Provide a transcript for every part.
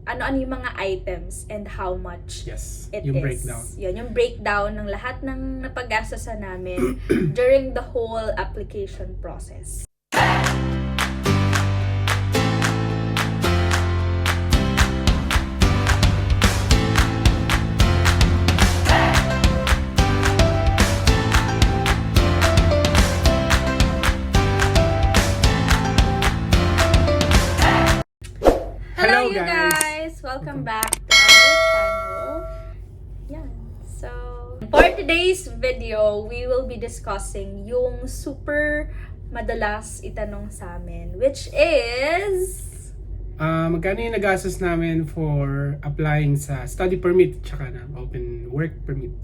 ano-ano yung mga items and how much it yung is. breakdown. Yun, yung breakdown ng lahat ng napaggastosan namin during the whole application process. Hello you guys! Welcome back to our channel. Yan. So, for today's video, we will be discussing yung super madalas itanong sa amin, which is... magkano yung nagastos namin for applying sa study permit tsaka na open work permit?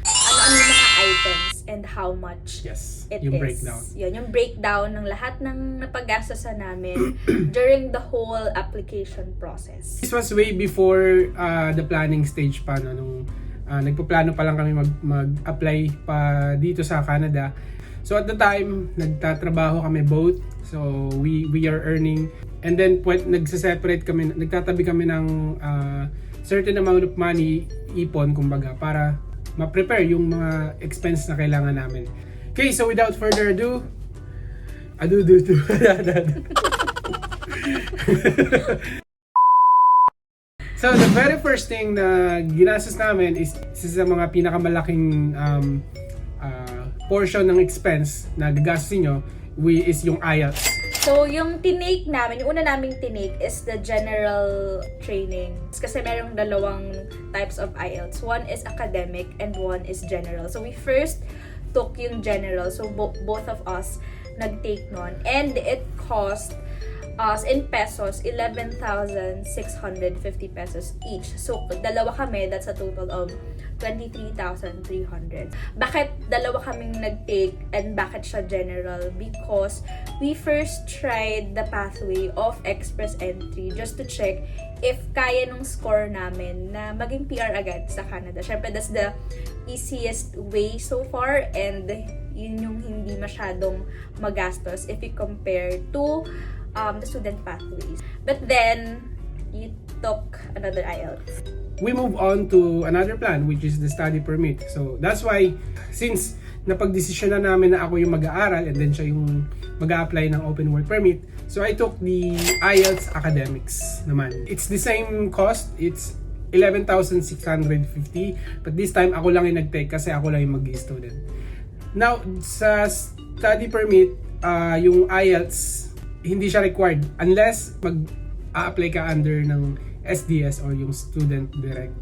Ano-ano yung mga items and how much it yung is. breakdown. Yun, yung breakdown ng lahat ng napaggastosan namin during the whole application process. This was way before the planning stage pa, no? Nung nagpaplano pa lang kami mag-apply pa dito sa Canada. So at the time, nagtatrabaho kami both. So we are earning. And then nagse-separate kami, nagtatabi kami ng certain amount of money, ipon kumbaga, para ma-prepare yung mga expense na kailangan namin. Okay, so without further ado, So the very first thing na ginastos namin is sa mga pinakamalaking portion ng expense na gagastos nyo is yung IELTS. So, yung tinake namin, yung una naming tinake is the general training. Kasi merong dalawang types of IELTS. One is academic and one is general. So, we first took yung general. So, both of us nag-take nun. And it cost us in pesos, 11,650 pesos each. So, dalawa kami, that's a total of 23,300. Bakit dalawa kaming nag-take and bakit siya general? Because we first tried the pathway of express entry just to check if kaya nung score namin na maging PR agad sa Canada. Syempre, that's the easiest way so far and yun yung hindi masyadong magastos if you compare to the student pathways. But then, you took another IELTS. We move on to another plan, which is the study permit. So that's why, since napagdesisyon na namin na ako yung mag-aaral and then siya yung mag-a-apply ng open work permit, so I took the IELTS academics naman. It's the same cost, it's 11,650, but this time ako lang yung nag-take kasi ako lang yung mag-student. Now, sa study permit, yung IELTS, hindi siya required unless mag-a-apply ka under ng SDS or yung student direct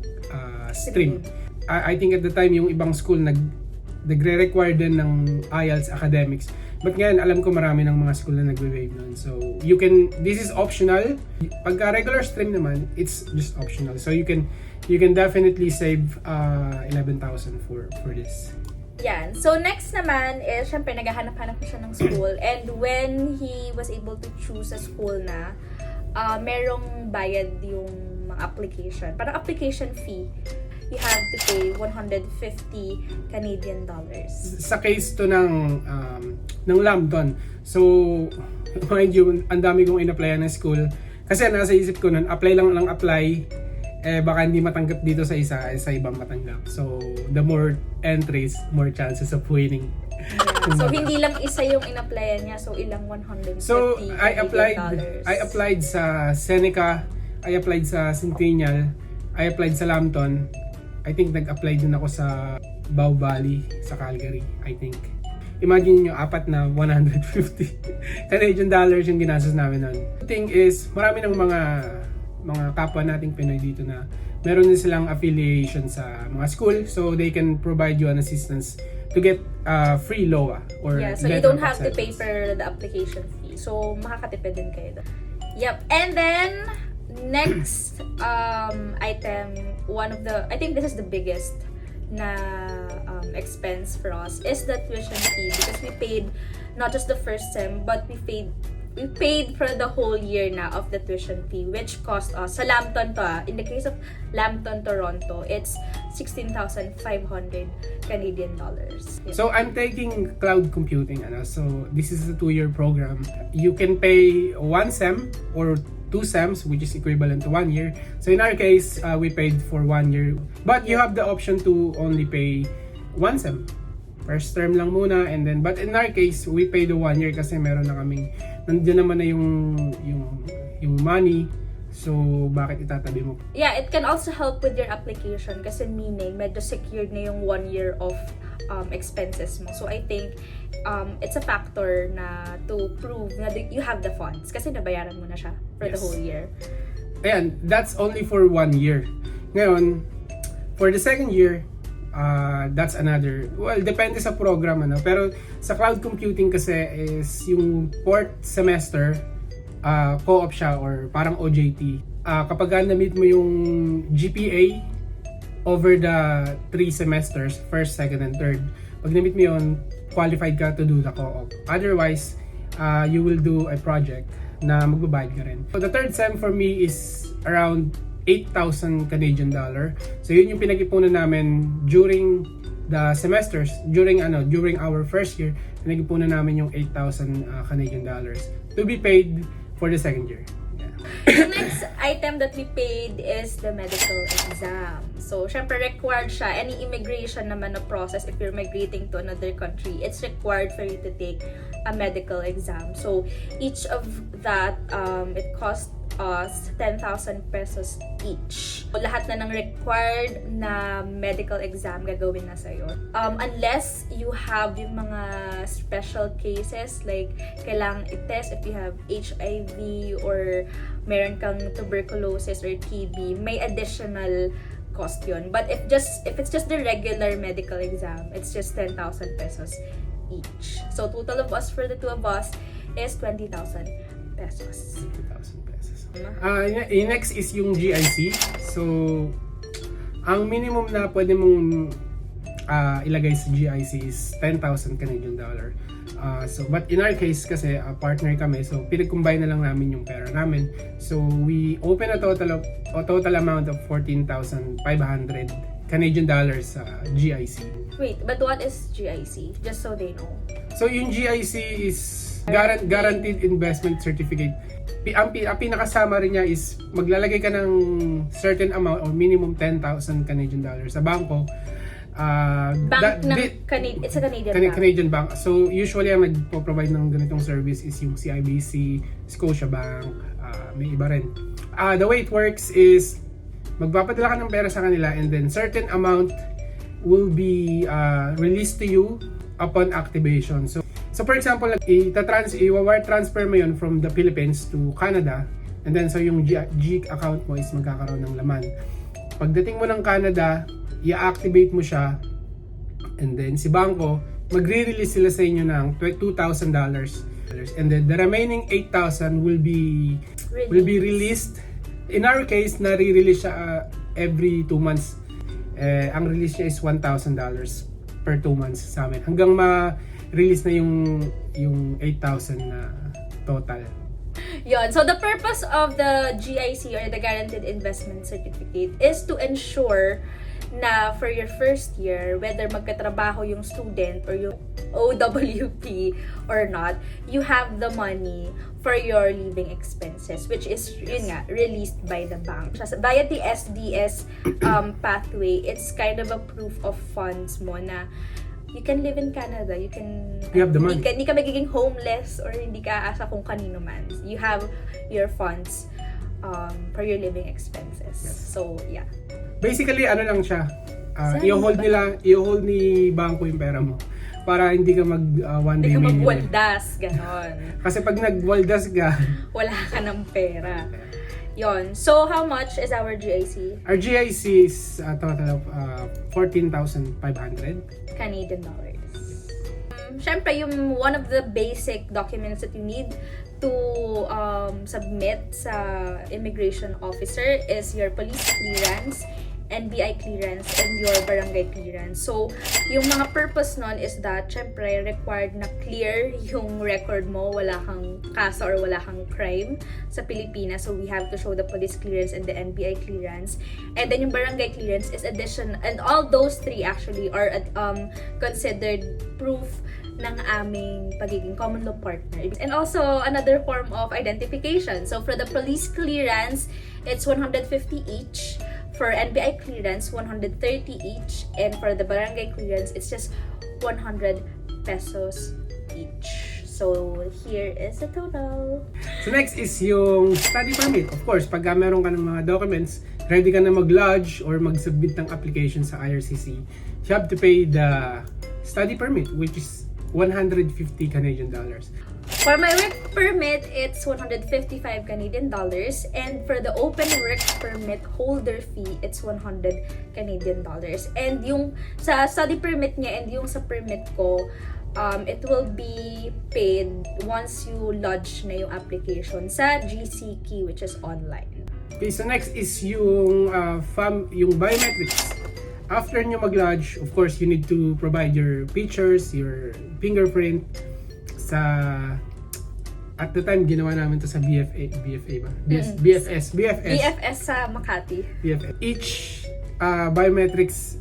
stream. I think at the time yung ibang school nagre-require din ng IELTS academics. But ngayon alam ko marami ng mga school na nagwe-waive nun. So this is optional. Pagka regular stream naman, it's just optional. So you can definitely save 11,000 for this. Yan. So, next naman is, syempre, naghahanap-hanap na siya ng school. And when he was able to choose a school na, merong bayad yung mga application. Parang application fee. You have to pay 150 Canadian dollars. Sa case to ng Lambton. So, mind you, ang dami kong in-applyan ng school. Kasi nasa isip ko nun, apply lang apply. Baka hindi matanggap dito sa ibang matanggap. So, the more entries, more chances of winning. Yeah. So, hindi lang isa yung in-applyan niya. So, ilang 150 So, I dollars. applied sa Seneca, I applied sa Centennial, I applied sa Lambton. I think nag-apply din ako sa Bow Valley, sa Calgary, I think. Imagine nyo, apat na 150 Canadian dollars yung ginastos namin nun. The thing is, marami ng mga kapwa nating Pinoy dito na meron din silang affiliation sa mga school, so they can provide you an assistance to get free LOA or so you don't have to pay for the application fee. So makakatipid din kayo doon. Yep. And then next item, I think this is the biggest na expense for us is the tuition fee, because we paid not just the first sem but we paid for the whole year na of the tuition fee, which cost us, sa Lambton to in the case of Lambton, Toronto, it's 16,500 Canadian dollars. So I'm taking cloud computing, so this is a 2-year program. You can pay 1 sem or 2 SEMs, which is equivalent to 1 year. So in our case, we paid for 1 year. But you have the option to only pay 1 SEM. First term lang muna, and then, but in our case, we paid the 1 year kasi meron na kaming, nandiyan naman na yung money. So, bakit itatabi mo? Yeah, it can also help with your application kasi meaning medyo secured na yung 1 year of expenses mo. So, I think it's a factor na to prove na you have the funds kasi nabayaran mo na siya for the whole year. Ayan, that's only for 1 year. Ngayon, for the second year, that's another, well, depende sa program, ano. Pero sa cloud computing kasi is yung 4th semester, co-op siya or parang OJT. Kapag na-meet mo yung GPA over the 3 semesters, first, second, and third, pag na-meet mo yun, qualified ka to do the co-op. Otherwise, you will do a project na magbabayad ka rin. So the third sem for me is around 8,000 Canadian dollar. So yun yung pinag-ipunan namin during the semesters, during our first year, pinag-ipunan namin yung 8,000 Canadian dollars to be paid for the second year. Yeah. The next item that we paid is the medical exam. So, syempre required siya. Any immigration naman na process, if you're migrating to another country, it's required for you to take a medical exam. So, each of that, it cost us 10,000 pesos each. So, lahat na ng required na medical exam gagawin na sa'yo. Unless you have yung mga special cases like kailangang i-test if you have HIV or meron kang tuberculosis or TB, may additional cost yun. But if it's just the regular medical exam, it's just 10,000 pesos each. So total of us for the two of us is 20,000 pesos. 20,000 pesos. Next is yung GIC. So, ang minimum na pwede mong ilagay sa GIC is 10,000 Canadian dollar. So, but in our case kasi partner kami, so pinag-combine na lang namin yung pera namin. So, we open a total amount of 14,500 Canadian dollars sa GIC. Wait, but what is GIC? Just so they know. So, yung GIC is Guaranteed Investment Certificate. Ang pinakasama rin niya is maglalagay ka ng certain amount or minimum 10,000 Canadian dollars sa bangko. It's a Canadian bank. Canadian bank. So usually ang nagpo-provide ng ganitong service is yung CIBC, Scotiabank, may iba rin. The way it works is magpapadala ka ng pera sa kanila and then certain amount will be released to you upon activation. So for example, i-wire transfer mo yun from the Philippines to Canada, and then so yung G account mo is magkakaroon ng laman. Pagdating mo ng Canada, i-activate mo siya, and then si bangko, magre-release sila sa inyo ng $2,000. And then the remaining 8,000 will be released. In our case, nare-release siya every 2 months. Ang release niya is $1,000 per 2 months sa amin. Hanggang ma-release na yung 8,000 na total. Yon. So the purpose of the GIC or the Guaranteed Investment Certificate is to ensure na for your first year, whether magkatrabaho yung student or yung OWP or not, you have the money for your living expenses, which is, yun nga, released by the bank. Via the SDS pathway, it's kind of a proof of funds mo na you can live in Canada, you have the money. Hindi ka magiging homeless or hindi ka asa kung kanino man. You have your funds for your living expenses. Yes. So, yeah. Basically, ano lang siya, i-hold ni bangko yung pera mo para hindi ka one day Hindi ka millionaire. magwaldas, ganon. Kasi pag nagwaldas ka, wala ka ng pera. Yon. So, how much is our GIC? Our GIC is a total of 14,500 Canadian dollars. Syempre, yung one of the basic documents that you need to submit sa immigration officer is your police clearance, NBI clearance, and your barangay clearance. So, yung mga purpose nun is that, syempre, required na clear yung record mo, wala kang kaso or wala kang crime sa Pilipinas. So, we have to show the police clearance and the NBI clearance. And then, yung barangay clearance is addition, and all those three actually are considered proof ng aming pagiging common law partner. And also, another form of identification. So, for the police clearance, it's 150 each. For NBI clearance, 130 each. And for the barangay clearance, it's just 100 pesos each. So, here is the total. So, next is yung study permit. Of course, pag meron ka ng mga documents, ready ka na mag-lodge or mag-submit ng application sa IRCC, you have to pay the study permit, which is 150 Canadian dollars. For my work permit, it's 155 Canadian dollars, and for the open work permit holder fee, it's 100 Canadian dollars. And yung sa study permit niya and yung sa permit ko, it will be paid once you lodge na yung application sa GCK, which is online. Okay, so next is yung yung biometrics. After nyo mag-lodge, of course, you need to provide your pictures, your fingerprint at the time, ginawa namin to sa BFA ba? BFS sa Makati. BFS. Each biometrics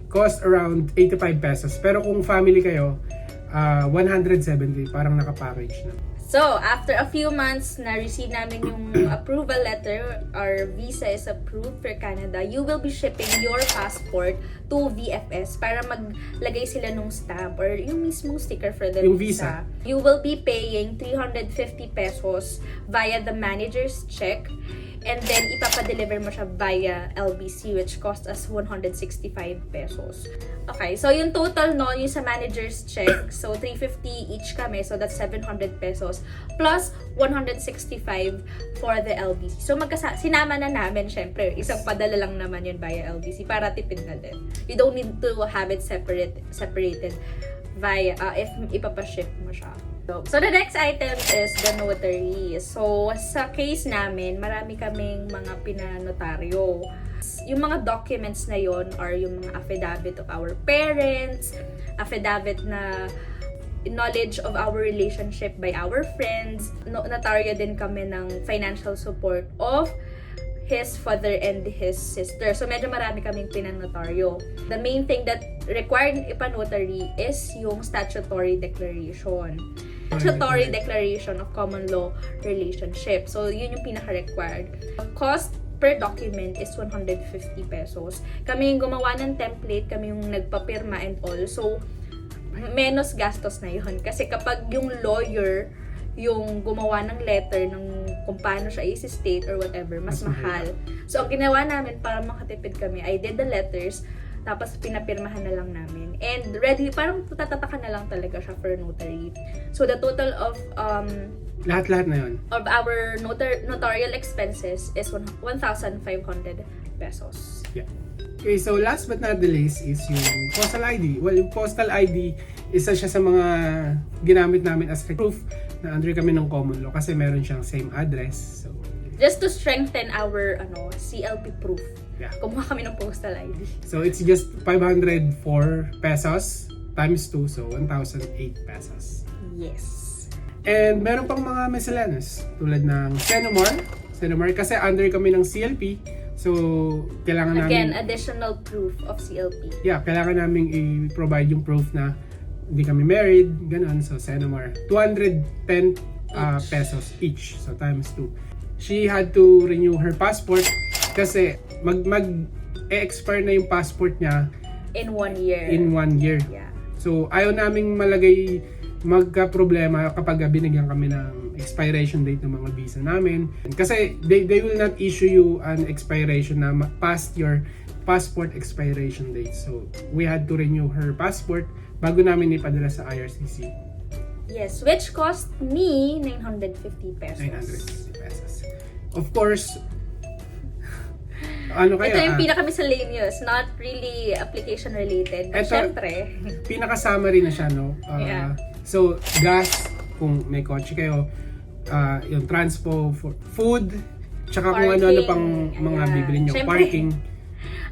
cost around 85 pesos. Pero kung family kayo, 170, parang naka-package na. So, after a few months na receive namin yung approval letter, our visa is approved for Canada, you will be shipping your passport to VFS para maglagay sila nung stamp or yung mismong sticker for the visa. You will be paying 350 pesos via the manager's check, and then ipapadeliver mo siya via LBC, which cost us 165 pesos. Okay, so yung total no, yung sa manager's check, so 350 each kami, so that's 700 pesos plus 165 for the LBC. So sinama na namin, syempre, isang padala lang naman yun via LBC para tipid na din. You don't need to have it separated via if ipapaship mo siya. So the next item is the notary. So sa case namin, marami kaming mga pinanotaryo. Yung mga documents na yon are yung mga affidavit of our parents, affidavit na knowledge of our relationship by our friends. Notaryo din kami ng financial support of his father and his sister. So medyo marami kaming pinanotaryo. The main thing that required ipanotary is yung statutory declaration. Statutory declaration of common law relationship. So yun yung pinaka-required. Cost per document is 150 pesos. Kami yung gumawa ng template, kami yung nagpapirma and all. So, menos gastos na yun. Kasi kapag yung lawyer, yung gumawa ng letter ng kung paano siya i-state or whatever, mas mahal. So, ang ginawa namin para makatipid kami, I did the letters, tapos pinapirmahan na lang namin. And ready, parang tatatakan na lang talaga siya for notary. So, the total of lahat-lahat na yun of our notarial expenses is 1,500 pesos. Yeah. Okay, so last but not the least is yung postal ID. Well, yung postal ID, isa siya sa mga ginamit namin as proof na under kami ng common law kasi meron siyang same address. So, just to strengthen our CLP proof. Yeah. Kumuha kami ng postal ID. So it's just 504 pesos times 2, so 1,008 pesos. Yes. And meron pang mga miscellaneous tulad ng Senomar kasi under kami ng CLP. So, kailangan Again, namin additional proof of CLP. Yeah, kailangan namin i-provide yung proof na hindi kami married, ganun. So, Senomar, 210 pesos each. So, times 2. She had to renew her passport kasi mag-expire na yung passport niya in 1 year. In 1 year. Yeah. So, ayaw naming magka-problema kapag binigyan kami ng expiration date ng mga visa namin. Kasi they will not issue you an expiration na past your passport expiration date. So, we had to renew her passport bago namin ipadala sa IRCC. Yes, which cost me 950 pesos. 950 pesos. Of course, ano kayo? Ito yung pinaka-miscellaneous, not really application related. But syempre, pinaka-summary na siya, no? Yeah. So, gas, kung may kotse kayo, yung transpo, for food, tsaka kung ano-ano pang mga bibili nyo, syempre, parking.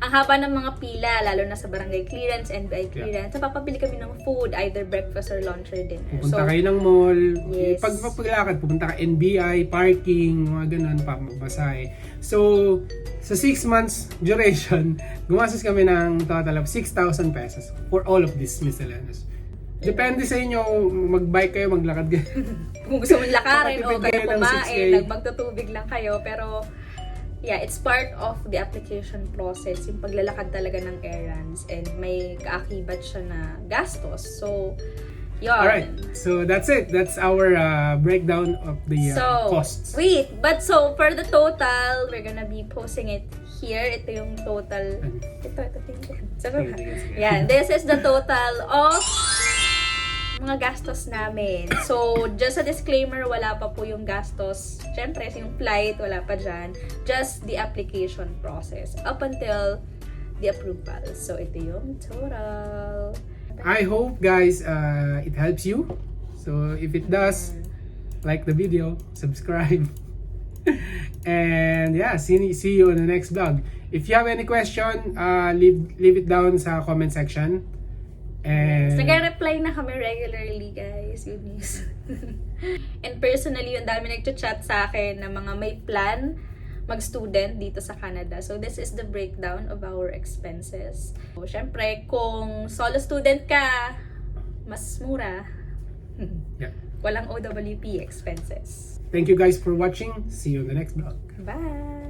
Ang haba ng mga pila, lalo na sa barangay clearance, NBI clearance, so papabili kami ng food, either breakfast or lunch or dinner. Pupunta kayo ng mall, yes. Pag paglakad, pupunta ka NBI, parking, mga ganun, magbasahe. So, sa 6 months duration, gumastos kami ng total of 6,000 pesos for all of this miscellaneous. Depende sa inyo, mag-bike kayo, maglakad kayo. Kung gusto mong lakarin o Makatipid kayo kayo ng 6K. kumain, magtutubig lang kayo. Pero, yeah, it's part of the application process, yung paglalakad talaga ng errands, and may kaakibat siya na gastos. So, yun. Alright, so that's it. That's our breakdown of the costs. Wait, but so, for the total, we're gonna be posting it here. Ito yung total. Ito, tingin. Sabi Sige. yeah, this is the total of mga gastos namin. So, just a disclaimer, wala pa po yung gastos. Siyempre, yung flight, wala pa dyan. Just the application process up until the approval. So, ito yung total. I hope, guys, it helps you. So, if it does, like the video, subscribe. And yeah, see you in the next vlog. If you have any question, leave it down sa comment section. And Nag-reply na kami regularly, guys. Good news. And personally, yung dami nagchat sa akin na mga may plan mag-student dito sa Canada. So, this is the breakdown of our expenses. So, syempre, kung solo student ka, mas mura. yeah. Walang OWP expenses. Thank you guys for watching. See you in the next vlog. Bye!